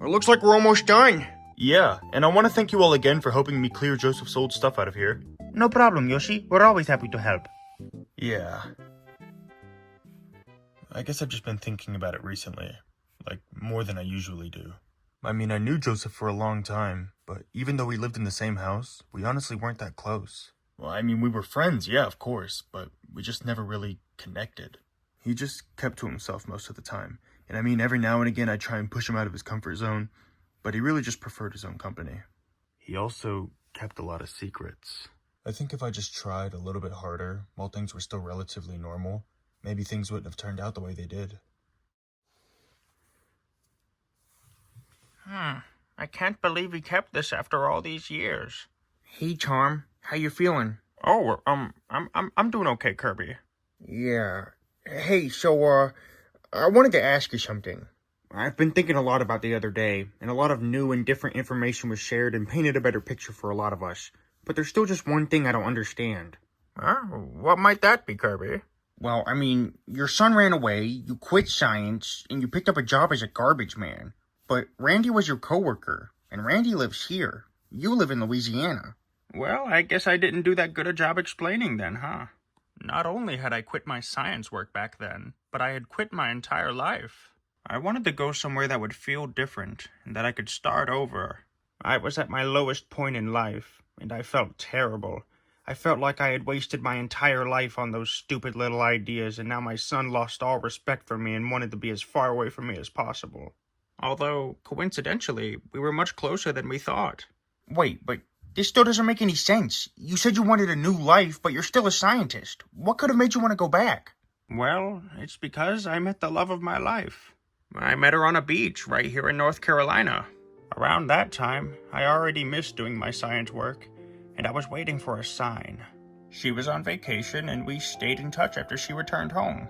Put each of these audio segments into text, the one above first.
It looks like we're almost done. Yeah, and I want to thank you all again for helping me clear Joseph's old stuff out of here. No problem, Yoshi. We're always happy to help. Yeah. I guess I've just been thinking about it recently. Like, more than I usually do. I mean, I knew Joseph for a long time, but even though we lived in the same house, we honestly weren't that close. Well, I mean, we were friends, yeah, of course, but we just never really connected. He just kept to himself most of the time. And I mean, every now and again, I'd try and push him out of his comfort zone, but he really just preferred his own company. He also kept a lot of secrets. I think if I just tried a little bit harder, while things were still relatively normal, maybe things wouldn't have turned out the way they did. I can't believe he kept this after all these years. Hey, Tom. How you feeling? Oh, I'm doing okay, Kirby. Yeah. Hey, so, I wanted to ask you something. I've been thinking a lot about the other day, and a lot of new and different information was shared and painted a better picture for a lot of us. But there's still just one thing I don't understand. What might that be, Kirby? Well, I mean, your son ran away, you quit science, and you picked up a job as a garbage man. But Randy was your coworker, and Randy lives here. You live in Louisiana. Well, I guess I didn't do that good a job explaining then, huh? Not only had I quit my science work back then, but I had quit my entire life. I wanted to go somewhere that would feel different, and that I could start over. I was at my lowest point in life, and I felt terrible. I felt like I had wasted my entire life on those stupid little ideas, and now my son lost all respect for me and wanted to be as far away from me as possible. Although, coincidentally, we were much closer than we thought. Wait, but this still doesn't make any sense. You said you wanted a new life, but you're still a scientist. What could have made you want to go back? Well, it's because I met the love of my life. I met her on a beach right here in North Carolina. Around that time, I already missed doing my science work, and I was waiting for a sign. She was on vacation, and we stayed in touch after she returned home.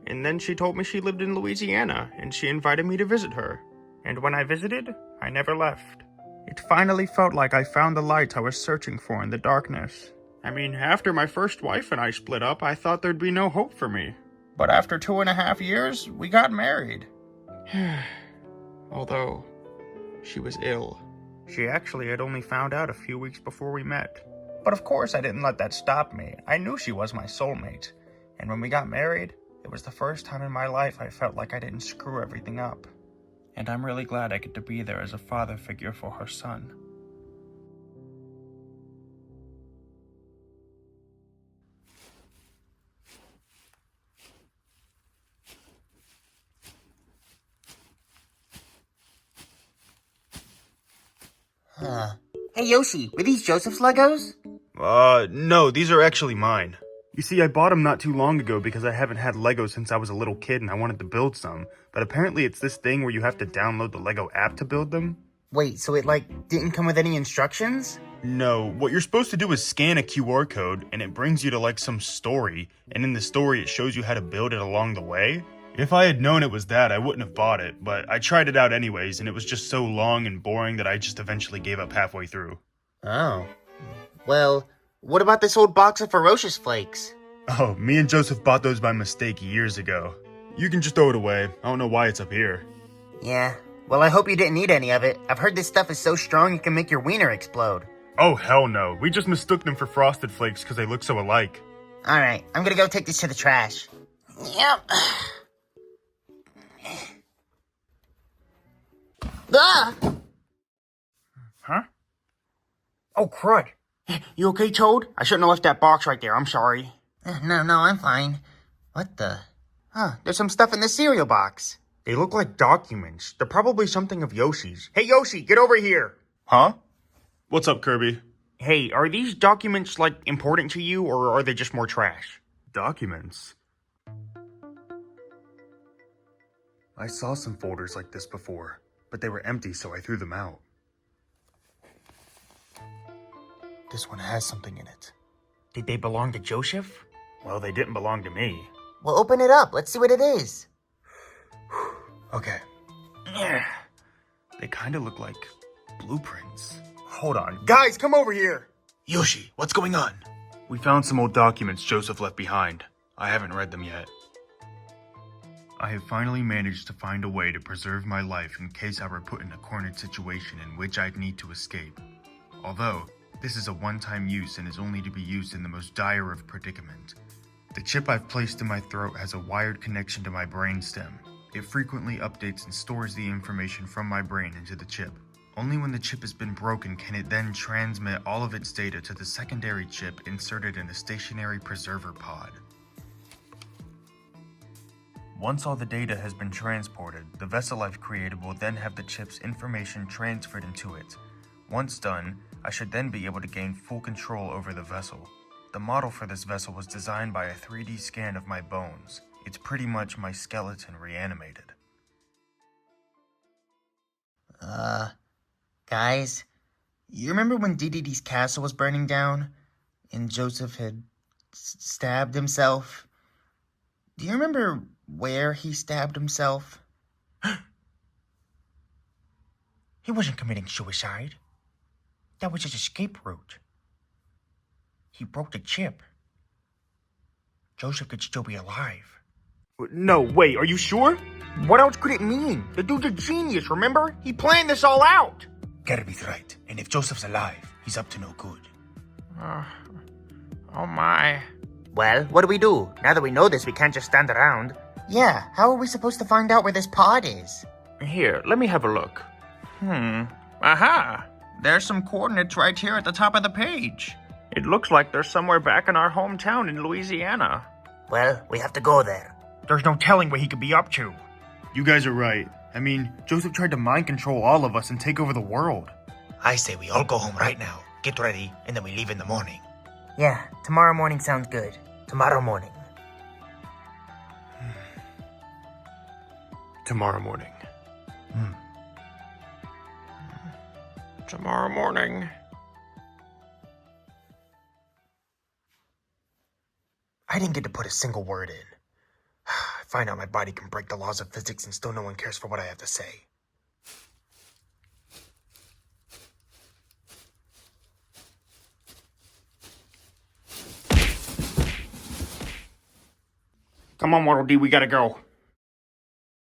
And then she told me she lived in Louisiana, and she invited me to visit her. And when I visited, I never left. It finally felt like I found the light I was searching for in the darkness. I mean, after my first wife and I split up, I thought there'd be no hope for me. But after 2.5 years, we got married. Although, she was ill. She actually had only found out a few weeks before we met. But of course I didn't let that stop me. I knew she was my soulmate. And when we got married, it was the first time in my life I felt like I didn't screw everything up. And I'm really glad I get to be there as a father figure for her son. Hey, Yoshi, were these Joseph's Legos? No, these are actually mine. You see, I bought them not too long ago because I haven't had Legos since I was a little kid and I wanted to build some. But apparently it's this thing where you have to download the Lego app to build them. Wait, so it, didn't come with any instructions? No, what you're supposed to do is scan a QR code and it brings you to some story. And in the story it shows you how to build it along the way. If I had known it was that, I wouldn't have bought it. But I tried it out anyways and it was just so long and boring that I just eventually gave up halfway through. Oh. Well, what about this old box of Ferocious Flakes? Oh, me and Joseph bought those by mistake years ago. You can just throw it away. I don't know why it's up here. Yeah. Well, I hope you didn't eat any of it. I've heard this stuff is so strong it can make your wiener explode. Oh, hell no. We just mistook them for Frosted Flakes because they look so alike. Alright, I'm gonna go take this to the trash. Yep. Ah! Huh? Oh, crud. You okay, Toad? I shouldn't have left that box right there. I'm sorry. No, I'm fine. What the? Huh, there's some stuff in the cereal box. They look like documents. They're probably something of Yoshi's. Hey, Yoshi, get over here. Huh? What's up, Kirby? Hey, are these documents, important to you, or are they just more trash? Documents? I saw some folders like this before, but they were empty, so I threw them out. This one has something in it. Did they belong to Joseph? Well, they didn't belong to me. Well, open it up. Let's see what it is. Okay. They kind of look like blueprints. Hold on. Guys, come over here. Yoshi, what's going on? We found some old documents Joseph left behind. I haven't read them yet. I have finally managed to find a way to preserve my life in case I were put in a cornered situation in which I'd need to escape. Although, this is a one-time use and is only to be used in the most dire of predicament. The chip I've placed in my throat has a wired connection to my brainstem. It frequently updates and stores the information from my brain into the chip. Only when the chip has been broken can it then transmit all of its data to the secondary chip inserted in a stationary preserver pod. Once all the data has been transported, the vessel I've created will then have the chip's information transferred into it. Once done, I should then be able to gain full control over the vessel. The model for this vessel was designed by a 3D scan of my bones. It's pretty much my skeleton reanimated. Guys, you remember when DDD's castle was burning down and Joseph had stabbed himself? Do you remember where he stabbed himself? He wasn't committing suicide. That was his escape route. He broke the chip. Joseph could still be alive. No, wait, are you sure? What else could it mean? The dude's a genius, remember? He planned this all out. Gary's right, and if Joseph's alive, he's up to no good. Oh my. Well, what do we do? Now that we know this, we can't just stand around. Yeah, how are we supposed to find out where this pod is? Here, let me have a look. Aha! There's some coordinates right here at the top of the page. It looks like they're somewhere back in our hometown in Louisiana. Well, we have to go there. There's no telling what he could be up to. You guys are right. I mean, Joseph tried to mind control all of us and take over the world. I say we all go home right now, get ready, and then we leave in the morning. Yeah, tomorrow morning sounds good. Tomorrow morning. Tomorrow morning. Tomorrow morning. I didn't get to put a single word in. I find out my body can break the laws of physics and still no one cares for what I have to say. Come on, Waddle Dee, we gotta go.